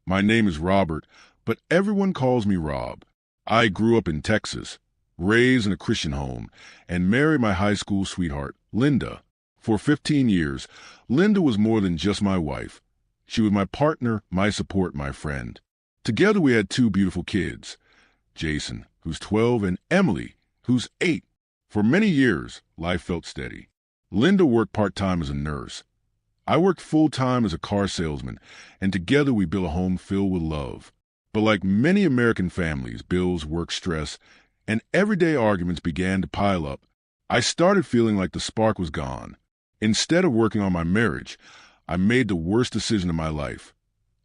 My name is Robert, but everyone calls me Rob. I grew up in Texas, raised in a Christian home, and married my high school sweetheart, Linda. For 15 years, Linda was more than just my wife. She was my partner, my support, my friend. Together we had two beautiful kids, Jason, who's 12, and Emily, who's 8. For many years, life felt steady. Linda worked part-time as a nurse. I worked full-time as a car salesman, and together we built a home filled with love. But like many American families, bills, work stress, and everyday arguments began to pile up. I started feeling like the spark was gone. Instead of working on my marriage, I made the worst decision of my life.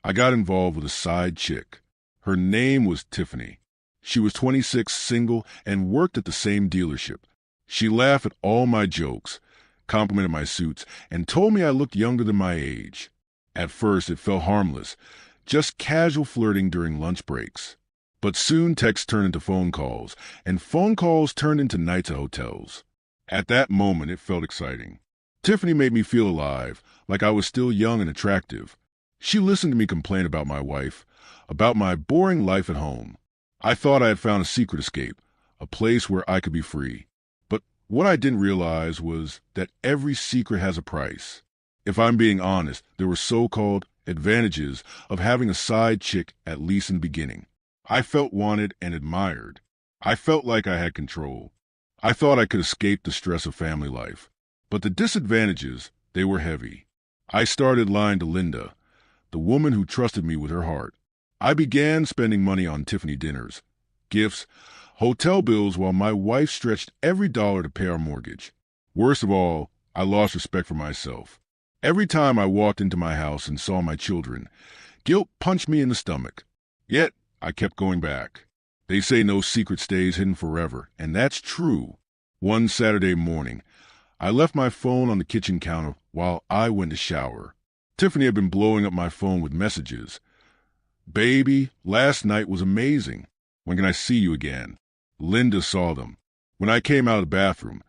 I got involved with a side chick. Her name was Tiffany. She was 26, single, and worked at the same dealership. She laughed at all my jokes, complimented my suits, and told me I looked younger than my age. At first, it felt harmless, just casual flirting during lunch breaks. But soon texts turned into phone calls, and phone calls turned into nights at hotels. At that moment, it felt exciting. Tiffany made me feel alive, like I was still young and attractive. She listened to me complain about my wife, about my boring life at home. I thought I had found a secret escape, a place where I could be free. But what I didn't realize was that every secret has a price. If I'm being honest, there were so-called advantages of having a side chick, at least in the beginning. I felt wanted and admired. I felt like I had control. I thought I could escape the stress of family life. But the disadvantages, they were heavy. I started lying to Linda, the woman who trusted me with her heart. I began spending money on Tiffany dinners, gifts, hotel bills, while my wife stretched every dollar to pay our mortgage. Worst of all, I lost respect for myself. Every time I walked into my house and saw my children, guilt punched me in the stomach. Yet, I kept going back. They say no secret stays hidden forever, and that's true. One Saturday morning, I left my phone on the kitchen counter while I went to shower. Tiffany had been blowing up my phone with messages. "Baby, last night was amazing. When can I see you again?" Linda saw them. When I came out of the bathroom,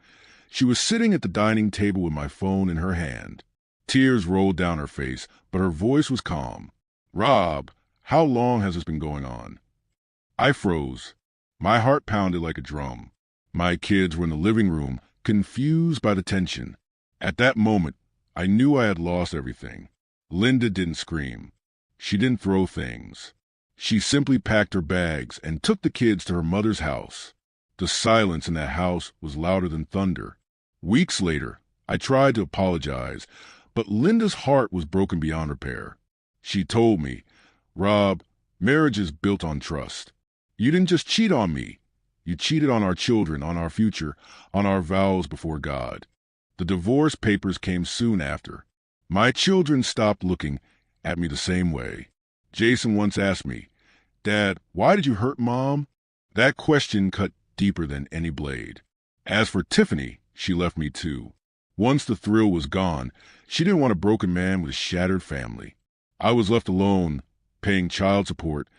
she was sitting at the dining table with my phone in her hand. Tears rolled down her face, but her voice was calm. "Rob, how long has this been going on?" I froze. My heart pounded like a drum. My kids were in the living room, confused by the tension. At that moment, I knew I had lost everything. Linda didn't scream. She didn't throw things. She simply packed her bags and took the kids to her mother's house. The silence in that house was louder than thunder. Weeks later, I tried to apologize, but Linda's heart was broken beyond repair. She told me, "Rob, marriage is built on trust. You didn't just cheat on me. You cheated on our children, on our future, on our vows before God." The divorce papers came soon after. My children stopped looking at me the same way. Jason once asked me, "Dad, why did you hurt Mom?" That question cut deeper than any blade. As for Tiffany, she left me too. Once the thrill was gone, she didn't want a broken man with a shattered family. I was left alone, paying child support,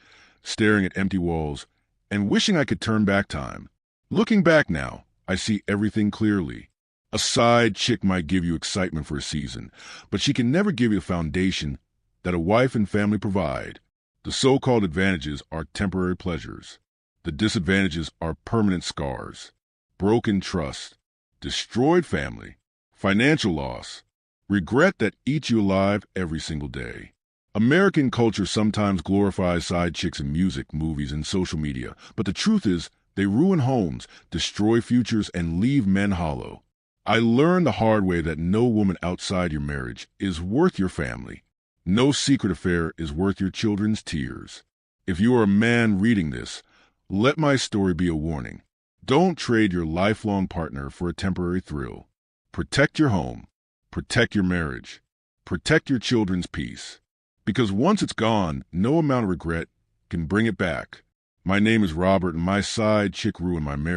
staring at empty walls, and wishing I could turn back time. Looking back now, I see everything clearly. A side chick might give you excitement for a season, but she can never give you the foundation that a wife and family provide. The so-called advantages are temporary pleasures. The disadvantages are permanent scars, broken trust, destroyed family, financial loss, regret that eats you alive every single day. American culture sometimes glorifies side chicks in music, movies, and social media, but the truth is they ruin homes, destroy futures, and leave men hollow. I learned the hard way that no woman outside your marriage is worth your family. No secret affair is worth your children's tears. If you are a man reading this, let my story be a warning. Don't trade your lifelong partner for a temporary thrill. Protect your home. Protect your marriage. Protect your children's peace. Because once it's gone, no amount of regret can bring it back. My name is Robert, and my side chick ruined my marriage.